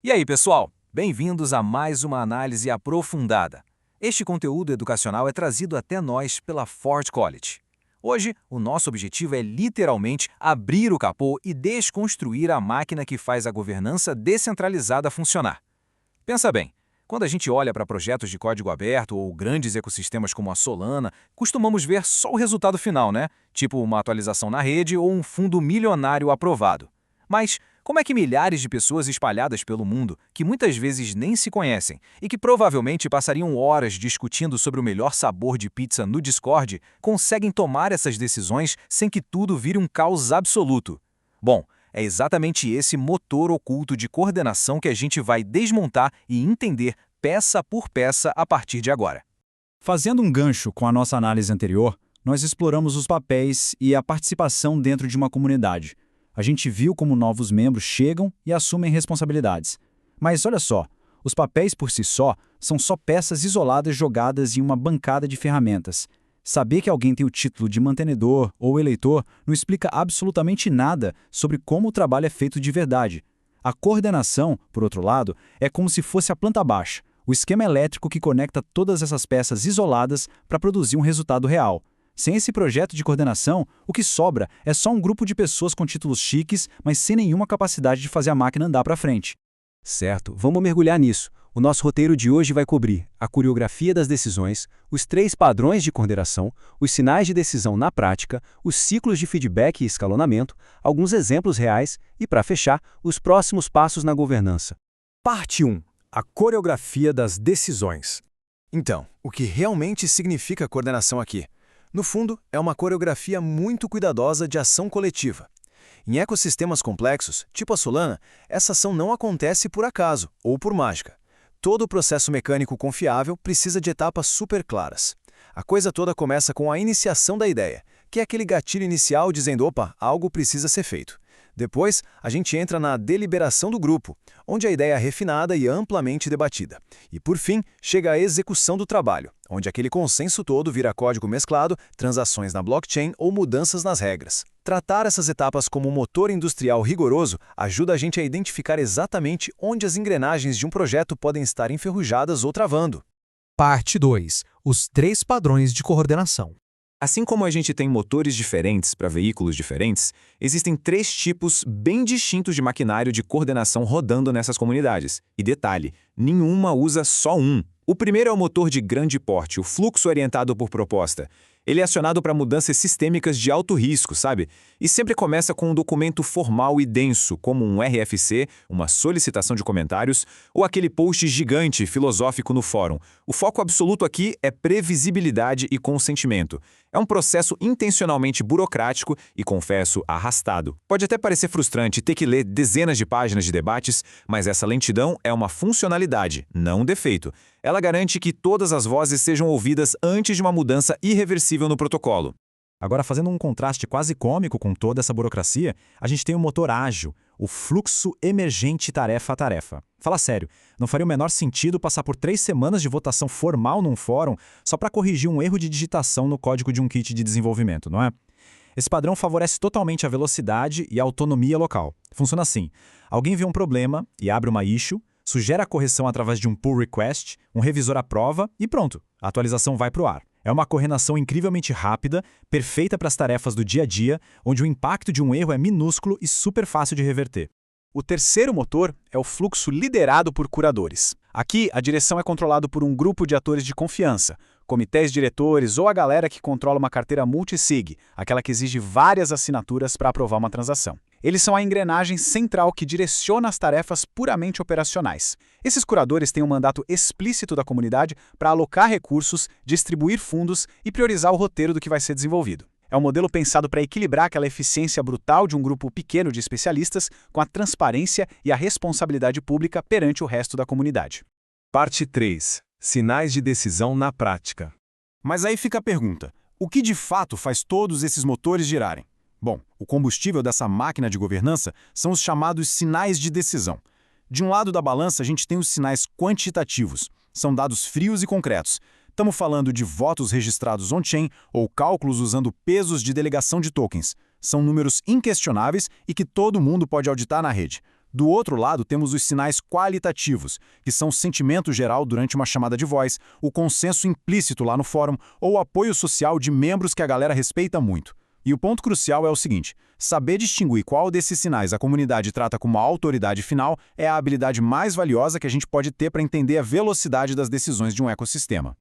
E aí, pessoal? Bem-vindos a mais uma análise aprofundada. Este conteúdo educacional é trazido até nós pela Ford College. Hoje, o nosso objetivo é literalmente abrir o capô e desconstruir a máquina que faz a governança descentralizada funcionar. Pensa bem, quando a gente olha para projetos de código aberto ou grandes ecossistemas como a Solana, costumamos ver só o resultado final, né? Tipo uma atualização na rede ou um fundo milionário aprovado. Mas como é que milhares de pessoas espalhadas pelo mundo, que muitas vezes nem se conhecem e que provavelmente passariam horas discutindo sobre o melhor sabor de pizza no Discord, conseguem tomar essas decisões sem que tudo vire um caos absoluto? Bom, é exatamente esse motor oculto de coordenação que a gente vai desmontar e entender peça por peça a partir de agora. Fazendo um gancho com a nossa análise anterior, nós exploramos os papéis e a participação dentro de uma comunidade. A gente viu como novos membros chegam e assumem responsabilidades. Mas olha só, os papéis por si só são só peças isoladas jogadas em uma bancada de ferramentas. Saber que alguém tem o título de mantenedor ou eleitor não explica absolutamente nada sobre como o trabalho é feito de verdade. A coordenação, por outro lado, é como se fosse a planta baixa, o esquema elétrico que conecta todas essas peças isoladas para produzir um resultado real. Sem esse projeto de coordenação, o que sobra é só um grupo de pessoas com títulos chiques, mas sem nenhuma capacidade de fazer a máquina andar para frente. Certo, vamos mergulhar nisso. O nosso roteiro de hoje vai cobrir a coreografia das decisões, os 3 padrões de coordenação, os sinais de decisão na prática, os ciclos de feedback e escalonamento, alguns exemplos reais e, para fechar, os próximos passos na governança. Parte 1. A coreografia das decisões. Então, o que realmente significa coordenação aqui? No fundo, é uma coreografia muito cuidadosa de ação coletiva. Em ecossistemas complexos, tipo a Solana, essa ação não acontece por acaso ou por mágica. Todo o processo mecânico confiável precisa de etapas super claras. A coisa toda começa com a iniciação da ideia, que é aquele gatilho inicial dizendo, opa, algo precisa ser feito. Depois, a gente entra na deliberação do grupo, onde a ideia é refinada e amplamente debatida. E, por fim, chega a execução do trabalho, onde aquele consenso todo vira código mesclado, transações na blockchain ou mudanças nas regras. Tratar essas etapas como um motor industrial rigoroso ajuda a gente a identificar exatamente onde as engrenagens de um projeto podem estar enferrujadas ou travando. Parte 2. Os 3 padrões de coordenação. Assim como a gente tem motores diferentes para veículos diferentes, existem 3 tipos bem distintos de maquinário de coordenação rodando nessas comunidades. E detalhe, nenhuma usa só um. O primeiro é o motor de grande porte, o fluxo orientado por proposta. Ele é acionado para mudanças sistêmicas de alto risco, sabe? E sempre começa com um documento formal e denso, como um RFC, uma solicitação de comentários, ou aquele post gigante filosófico no fórum. O foco absoluto aqui é previsibilidade e consentimento. É um processo intencionalmente burocrático e, confesso, arrastado. Pode até parecer frustrante ter que ler dezenas de páginas de debates, mas essa lentidão é uma funcionalidade, não um defeito. Ela garante que todas as vozes sejam ouvidas antes de uma mudança irreversível no protocolo. Agora, fazendo um contraste quase cômico com toda essa burocracia, a gente tem o motor ágil, o fluxo emergente tarefa a tarefa. Fala sério, não faria o menor sentido passar por 3 semanas de votação formal num fórum só para corrigir um erro de digitação no código de um kit de desenvolvimento, não é? Esse padrão favorece totalmente a velocidade e a autonomia local. Funciona assim: alguém vê um problema e abre uma issue, sugere a correção através de um pull request, um revisor aprova e pronto, a atualização vai para o ar. É uma coordenação incrivelmente rápida, perfeita para as tarefas do dia a dia, onde o impacto de um erro é minúsculo e super fácil de reverter. O terceiro motor é o fluxo liderado por curadores. Aqui, a direção é controlada por um grupo de atores de confiança, comitês diretores ou a galera que controla uma carteira multisig, aquela que exige várias assinaturas para aprovar uma transação. Eles são a engrenagem central que direciona as tarefas puramente operacionais. Esses curadores têm um mandato explícito da comunidade para alocar recursos, distribuir fundos e priorizar o roteiro do que vai ser desenvolvido. É um modelo pensado para equilibrar aquela eficiência brutal de um grupo pequeno de especialistas com a transparência e a responsabilidade pública perante o resto da comunidade. Parte 3. Sinais de decisão na prática. Mas aí fica a pergunta: o que de fato faz todos esses motores girarem? Bom, o combustível dessa máquina de governança são os chamados sinais de decisão. De um lado da balança, a gente tem os sinais quantitativos. São dados frios e concretos. Estamos falando de votos registrados on-chain ou cálculos usando pesos de delegação de tokens. São números inquestionáveis e que todo mundo pode auditar na rede. Do outro lado, temos os sinais qualitativos, que são o sentimento geral durante uma chamada de voz, o consenso implícito lá no fórum ou o apoio social de membros que a galera respeita muito. E o ponto crucial é o seguinte: saber distinguir qual desses sinais a comunidade trata como uma autoridade final é a habilidade mais valiosa que a gente pode ter para entender a velocidade das decisões de um ecossistema.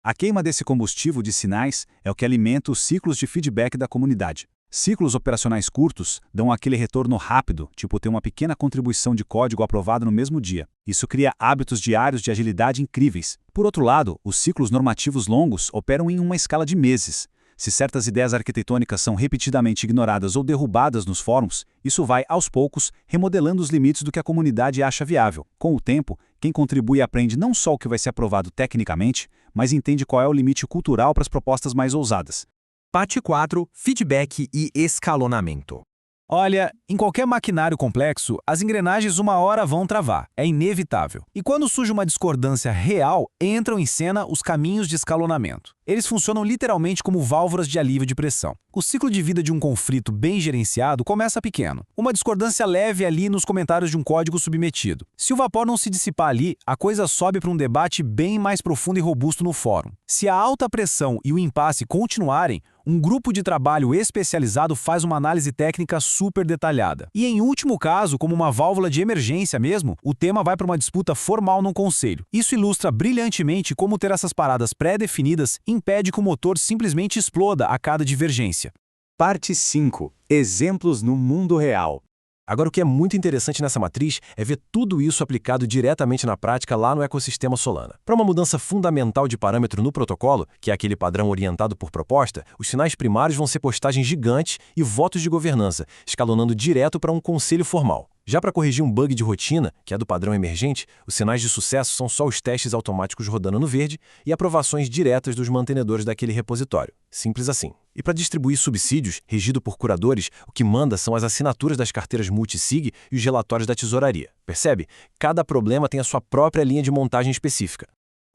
A queima desse combustível de sinais é o que alimenta os ciclos de feedback da comunidade. Ciclos operacionais curtos dão aquele retorno rápido, tipo ter uma pequena contribuição de código aprovado no mesmo dia. Isso cria hábitos diários de agilidade incríveis. Por outro lado, os ciclos normativos longos operam em uma escala de meses. Se certas ideias arquitetônicas são repetidamente ignoradas ou derrubadas nos fóruns, isso vai, aos poucos, remodelando os limites do que a comunidade acha viável. Com o tempo, quem contribui aprende não só o que vai ser aprovado tecnicamente, mas entende qual é o limite cultural para as propostas mais ousadas. Parte 4. Feedback e escalonamento. Olha, em qualquer maquinário complexo, as engrenagens uma hora vão travar, é inevitável. E quando surge uma discordância real, entram em cena os caminhos de escalonamento. Eles funcionam literalmente como válvulas de alívio de pressão. O ciclo de vida de um conflito bem gerenciado começa pequeno. Uma discordância leve ali nos comentários de um código submetido. Se o vapor não se dissipar ali, a coisa sobe para um debate bem mais profundo e robusto no fórum. Se a alta pressão e o impasse continuarem, um grupo de trabalho especializado faz uma análise técnica super detalhada. E em último caso, como uma válvula de emergência mesmo, o tema vai para uma disputa formal num conselho. Isso ilustra brilhantemente como ter essas paradas pré-definidas impede que o motor simplesmente exploda a cada divergência. Parte 5. Exemplos no mundo real. Agora, o que é muito interessante nessa matriz é ver tudo isso aplicado diretamente na prática lá no ecossistema Solana. Para uma mudança fundamental de parâmetro no protocolo, que é aquele padrão orientado por proposta, os sinais primários vão ser postagens gigantes e votos de governança, escalonando direto para um conselho formal. Já para corrigir um bug de rotina, que é do padrão emergente, os sinais de sucesso são só os testes automáticos rodando no verde e aprovações diretas dos mantenedores daquele repositório. Simples assim. E para distribuir subsídios, regido por curadores, o que manda são as assinaturas das carteiras multisig e os relatórios da tesouraria. Percebe? Cada problema tem a sua própria linha de montagem específica.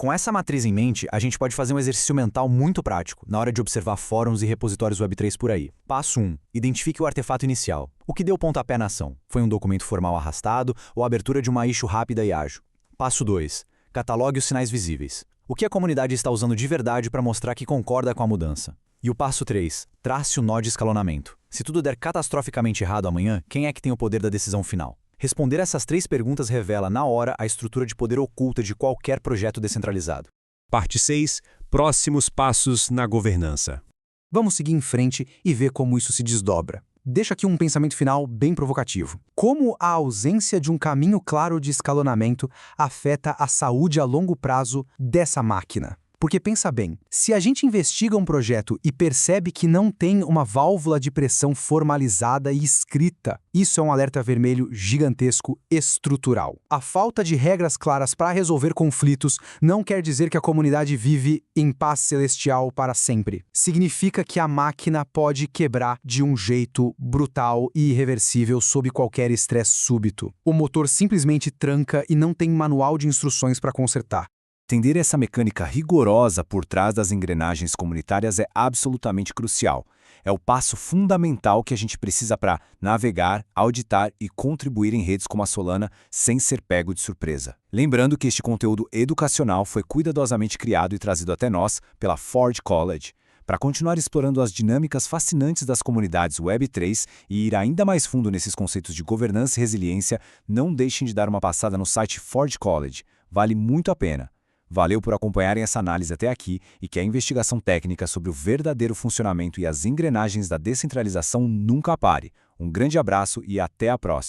Com essa matriz em mente, a gente pode fazer um exercício mental muito prático na hora de observar fóruns e repositórios Web3 por aí. Passo 1. Identifique o artefato inicial. O que deu pontapé na ação? Foi um documento formal arrastado ou a abertura de uma issue rápida e ágil? Passo 2. Catalogue os sinais visíveis. O que a comunidade está usando de verdade para mostrar que concorda com a mudança? E o passo 3. Trace o nó de escalonamento. Se tudo der catastroficamente errado amanhã, quem é que tem o poder da decisão final? Responder essas 3 perguntas revela, na hora, a estrutura de poder oculta de qualquer projeto descentralizado. Parte 6. Próximos passos na governança. Vamos seguir em frente e ver como isso se desdobra. Deixo aqui um pensamento final bem provocativo. Como a ausência de um caminho claro de escalonamento afeta a saúde a longo prazo dessa máquina? Porque pensa bem, se a gente investiga um projeto e percebe que não tem uma válvula de pressão formalizada e escrita, isso é um alerta vermelho gigantesco estrutural. A falta de regras claras para resolver conflitos não quer dizer que a comunidade vive em paz celestial para sempre. Significa que a máquina pode quebrar de um jeito brutal e irreversível sob qualquer estresse súbito. O motor simplesmente tranca e não tem manual de instruções para consertar. Entender essa mecânica rigorosa por trás das engrenagens comunitárias é absolutamente crucial. É o passo fundamental que a gente precisa para navegar, auditar e contribuir em redes como a Solana sem ser pego de surpresa. Lembrando que este conteúdo educacional foi cuidadosamente criado e trazido até nós pela Forge College. Para continuar explorando as dinâmicas fascinantes das comunidades Web3 e ir ainda mais fundo nesses conceitos de governança e resiliência, não deixem de dar uma passada no site Forge College. Vale muito a pena. Valeu por acompanharem essa análise até aqui e que a investigação técnica sobre o verdadeiro funcionamento e as engrenagens da descentralização nunca pare. Um grande abraço e até a próxima.